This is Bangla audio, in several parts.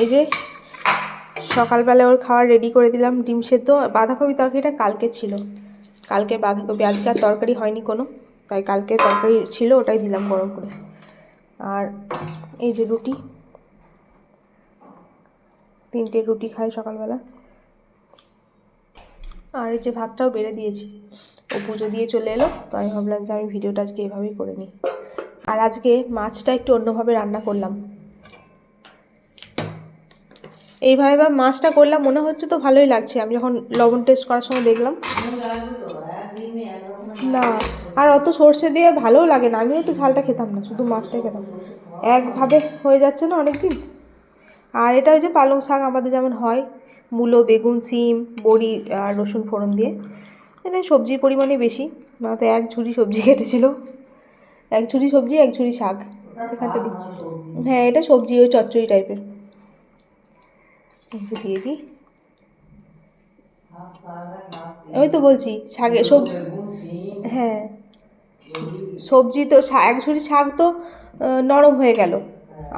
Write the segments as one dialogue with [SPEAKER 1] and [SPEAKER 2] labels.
[SPEAKER 1] এই যে সকালবেলা ওর খাবার রেডি করে দিলাম, ডিম সেদ্ধ। বাঁধাকপি তরকারিটা কালকে ছিল, কালকে বাঁধাকপি, আজকে আর তরকারি হয়নি কোনো, তাই কালকে তরকারি ছিল ওটাই দিলাম গরম করে। আর এই যে রুটি, 3টে রুটি খাই সকালবেলা। আর এই যে ভাতটাও বেড়ে দিয়েছি, ও পুজো দিয়ে চলে এলো, তো আমি ভাবলাম যে আমি ভিডিওটা আজকে এভাবেই করে নিই। আর আজকে মাছটা একটু অন্যভাবে রান্না করলাম। এইভাবে বা মাছটা করলাম, মনে হচ্ছে তো ভালোই লাগছে। আমি যখন লবণ টেস্ট করার সময় দেখলাম না, আর অত সর্ষে দিয়ে ভালোও লাগে না। আমিও তো ঝালটা খেতাম না, শুধু মাছটাই খেতাম। একভাবে হয়ে যাচ্ছে না অনেক দিন। আর এটা ওই যে পালং শাক আমাদের যেমন হয়, মূলো, বেগুন, সিম, বড়ি আর রসুন ফোড়ন দিয়ে। এখানে সবজির পরিমাণই বেশি, তো 1 ঝুড়ি সবজি কেটেছিল, 1 ঝুড়ি সবজি 1 ঝুড়ি শাক এখানটা দিই। হ্যাঁ, এটা সবজি ওই চচ্চড়ি টাইপের। দিয়ে দিই, ওই তো বলছি শাকে সবজি। হ্যাঁ, সবজি তো 1 ঝুড়ি শাক তো নরম হয়ে গেল,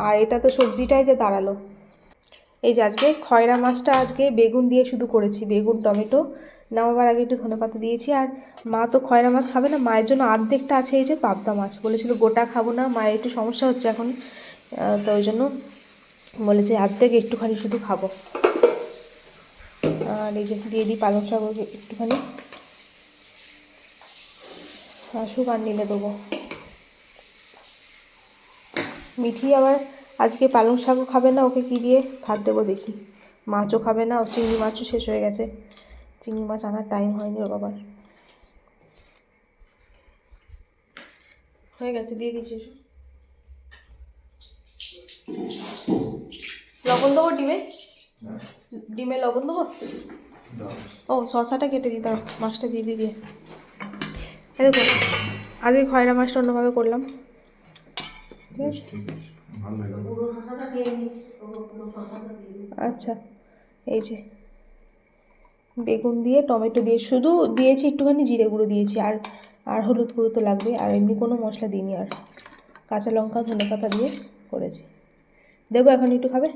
[SPEAKER 1] আর এটা তো সবজিটাই যে দাঁড়ালো। এই যে আজকে খয়রা মাছটা আজকে বেগুন দিয়ে শুধু করেছি, বেগুন টমেটো, নামাবার আগে একটু ধনেপাতা দিয়েছি। আর মা তো খয়রা মাছ খাবে না, মায়ের জন্য অর্ধেকটা আছে এই যে পাবদা মাছ, বলেছিল গোটা খাবো না, মায়ের একটু সমস্যা হচ্ছে এখন, তো ওই জন্য বলেছে অর্ধেক একটুখানি শুধু খাবো। আর এই যে দিয়ে দিই পালং শাক একটুখানি, আসুক আর নিলে দেবো। মিঠি আবার আজকে পালং শাকও খাবে না, ওকে কী দিয়ে ভাত দেবো দেখি। মাছও খাবে না, ও চিংড়ি মাছও শেষ হয়ে গেছে, চিংড়ি মাছ আনার টাইম হয়নি ওর বাবার। হয়ে গেছে, দিয়ে দিচ্ছি। লবণ দেবো ডিমে, ডিমে লবণ দেবো। ও শসাটা কেটে দিই, তার মাছটা দিয়ে দিয়ে। দেখো আজকে খয়রা মাছটা অন্যভাবে করলাম, ঠিক আছে। আচ্ছা, এই যে বেগুন দিয়ে টমেটো দিয়ে শুধু দিয়েছি, একটুখানি জিরে গুঁড়ো দিয়েছি, আর আর হলুদ গুঁড়ো তো লাগবে, আর এমনি কোনো মশলা দিইনি। আর কাঁচা লঙ্কা ধনেপাতা দিয়ে করেছি। দেবো এখন, একটু খাবে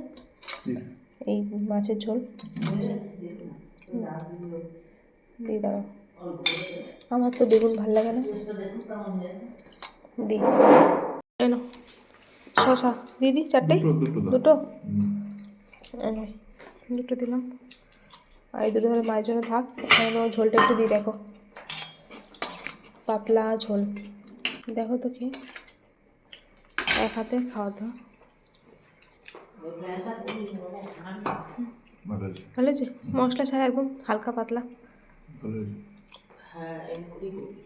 [SPEAKER 1] এই মাছের ঝোল দিয়ে দাও। আমার তো বেগুন ভাল লাগে না, দিই এনো শসা দিয়ে দিই 4টে, দুটো এনো, দুটো দিলাম। আর এই দুটো ধরে মায়ের জন্য থাক, ঝোলটা একটু দিই, দেখো পাতলা ঝোল, দেখো তো কি এক হাতে খাওয়া দাওয়া ভালো আছে, মশলা ছাড়া একদম হালকা পাতলা।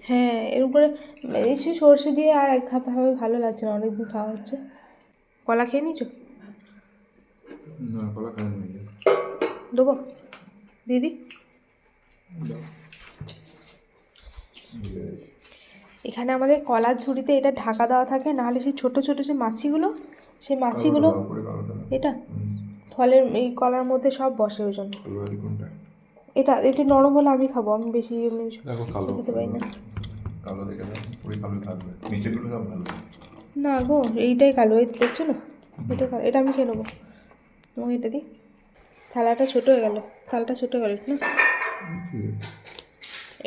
[SPEAKER 1] হ্যাঁ, এরকম করে বেশি সর্ষে দিয়ে আর এক খাবে ভালো লাগছে না, অনেকদিন খাওয়া হচ্ছে। কলা খেয়ে নিয়েছো? দেবো দিদি? এখানে আমাদের কলার ঝুড়িতে এটা ঢাকা দেওয়া থাকে, নাহলে সেই ছোটো ছোটো যে মাছিগুলো, সেই মাছিগুলো এটা ফলের এই কলার মধ্যে সব বসে, ওই জন্য। এটা একটু নরম হলে আমি খাবো, আমি বেশি খেতে পারি না। না গো, এইটাই কালো, এই দেখছো না, এটা কালো, এটা আমি খেয়ে নেবো। তোমাকে এটা দিই, থালাটা ছোটো হয়ে গেল, থালাটা ছোটো হয়ে গেল না,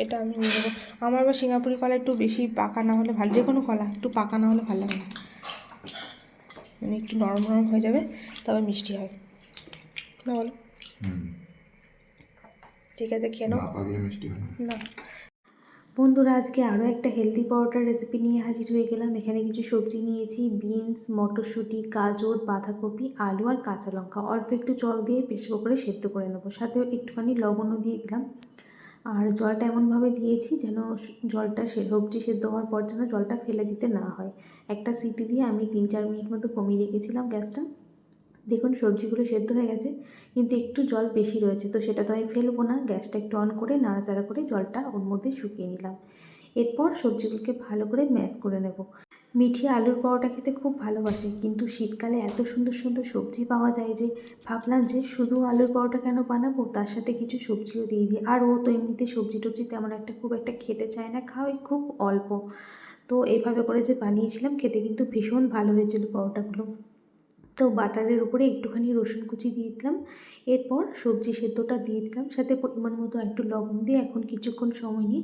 [SPEAKER 1] এটা আমি নিয়ে নেবো। আমার আবার সিঙ্গাপুরি কলা একটু বেশি পাকা না হলে ভালো, যে কোনো কলা একটু পাকা না হলে ভালো লাগে না, মানে একটু নরম নরম হয়ে যাবে তবে মিষ্টি হয় না, বলো? ঠিক আছে, খেয়ে নাও। না
[SPEAKER 2] বন্ধুরা, আজকে আরও একটা হেলদি পরোটার রেসিপি নিয়ে হাজির হয়ে গেলাম। এখানে কিছু সবজি নিয়েছি, বিনস, মটরশুঁটি, গাজর, বাঁধাকপি, আলু আর কাঁচা লঙ্কা। অল্প একটু জল দিয়ে বেশ করে সেদ্ধ করে নেবো, সাথে একটুখানি লবণও দিয়ে দিলাম। আর জলটা এমনভাবে দিয়েছি যেন জলটা সবজি সেদ্ধ হওয়ার পর যেন জলটা ফেলে দিতে না হয়। একটা সিটি দিয়ে আমি 3-4 মিনিট মতো কমিয়ে রেখেছিলাম গ্যাসটা। দেখুন সবজিগুলো সেদ্ধ হয়ে গেছে, কিন্তু একটু জল বেশি রয়েছে, তো সেটা তো আমি ফেলবো না। গ্যাসটা একটু অন করে নাড়াচাড়া করে জলটা ওর মধ্যে শুকিয়ে নিলাম। এরপর সবজিগুলোকে ভালো করে ম্যাশ করে নেব। মিঠি আলুর পরোটা খেতে খুব ভালোবাসে, কিন্তু শীতকালে এত সুন্দর সুন্দর সবজি পাওয়া যায় যে ভাবলাম যে শুধু আলুর পরোটা কেন বানাবো, তার সাথে কিছু সবজিও দিয়ে দিই। আর ও তো এমনিতে সবজি টবজি তেমন একটা খুব একটা খেতে চায় না, খাওয়াই খুব অল্প। তো এইভাবে করে যে বানিয়েছিলাম, খেতে কিন্তু ভীষণ ভালো হয়েছিল পরোটাগুলো। তো বাটারের উপরে একটুখানি রসুন কুচি দিয়ে দিলাম, এরপর সবজি সেদ্ধটা দিয়ে দিলাম, সাথে পরিমাণ মতো একটু লবণ দিয়ে এখন কিছুক্ষণ সময় নিয়ে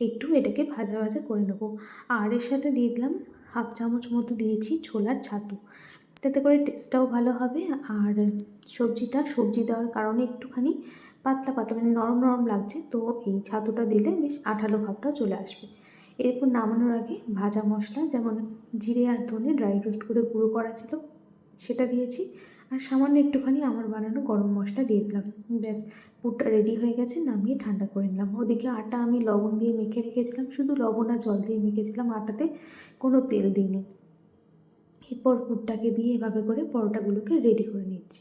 [SPEAKER 2] একটু এটাকে ভাজা ভাজা করে নেবো। আর এর সাথে দিয়ে দিলাম হাফ চামচ মতো দিয়েছি ছোলার ছাতু, তাতে করে টেস্টটাও ভালো হবে। আর সবজি দেওয়ার কারণে একটুখানি পাতলা পাতলা মানে নরম নরম লাগছে, তো এই ছাতুটা দিলে বেশ আঠালো ভাবটা চলে আসবে। এরপর নামানোর আগে ভাজা মশলা যেমন জিরে আর ধনে ড্রাই রোস্ট করে গুঁড়ো করা ছিল সেটা দিয়েছি, আর সামান্য একটুখানি আমার বানানো গরম মশলা দিয়ে দিলাম। ব্যাস, পুরটা রেডি হয়ে গেছে, নামিয়ে ঠান্ডা করে নিলাম। ওদিকে আটা আমি লবণ দিয়ে মেখে রেখেছিলাম, শুধু লবণ আর জল দিয়ে মেখেছিলাম, আটাতে কোনো তেল দিইনি। এরপর পুরটাকে দিয়ে এভাবে করে পরোটাগুলোকে রেডি করে নিচ্ছি।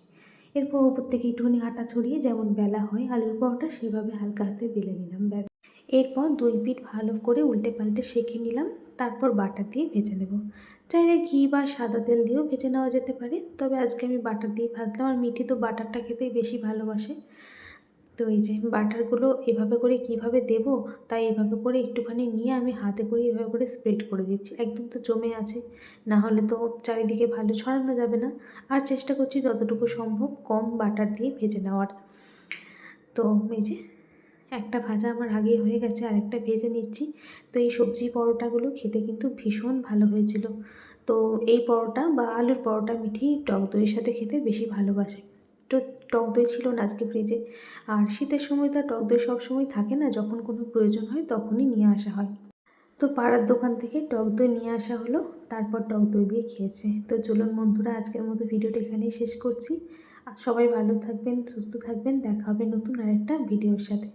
[SPEAKER 2] এরপর ওপর থেকে একটুখানি আটা ছড়িয়ে যেমন বেলা হয় আলুর পরোটা সেভাবে হালকা হাতে বেলে নিলাম। ব্যাস, এরপর 2 পিঠ ভালো করে উল্টে পাল্টে সেঁকে নিলাম, তারপর বাটার দিয়ে ভেজে নেব। চাইলে ঘি বা সাদা তেল দিয়েও ভেজে নেওয়া যেতে পারে, তবে আজকে আমি বাটার দিয়ে ভাজলাম, আর মিঠি তো বাটারটা খেতেই বেশি ভালোবাসে। তো এই যে বাটারগুলো এভাবে করে কিভাবে দেব, তাই এভাবে করে একটুখানি নিয়ে আমি হাতে করে এভাবে করে স্প্রেড করে দিচ্ছি। একদম তো জমে আছে, না হলে তো চারিদিকে ভালো ছড়ানো যাবে না। আর চেষ্টা করছি যতটুকু সম্ভব কম বাটার দিয়ে ভেজে নেওয়ার। তো এই যে একটা ভাজা আমার আগেই হয়ে গেছে, আরেকটা ভেজে নিচ্ছি। তো এই সবজি পরোটাগুলো খেতে কিন্তু ভীষণ ভালো হয়েছিল। তো এই পরোটা বা আলুর পরোটা মিঠি টক দইয়ের সাথে খেতে বেশি ভালোবাসে। তো টক দই ছিল না আজকে ফ্রিজে, আর শীতের সময় তো টক দই সবসময় থাকে না, যখন কোনো প্রয়োজন হয় তখনই নিয়ে আসা হয়। তো পাড়ার দোকান থেকে টক দই নিয়ে আসা হলো, তারপর টক দই দিয়ে খেয়েছে। তো চলুন বন্ধুরা, আজকের মতো ভিডিওটা এখানেই শেষ করছি। আর সবাই ভালো থাকবেন, সুস্থ থাকবেন, দেখা হবে নতুন আরেকটা ভিডিওর সাথে।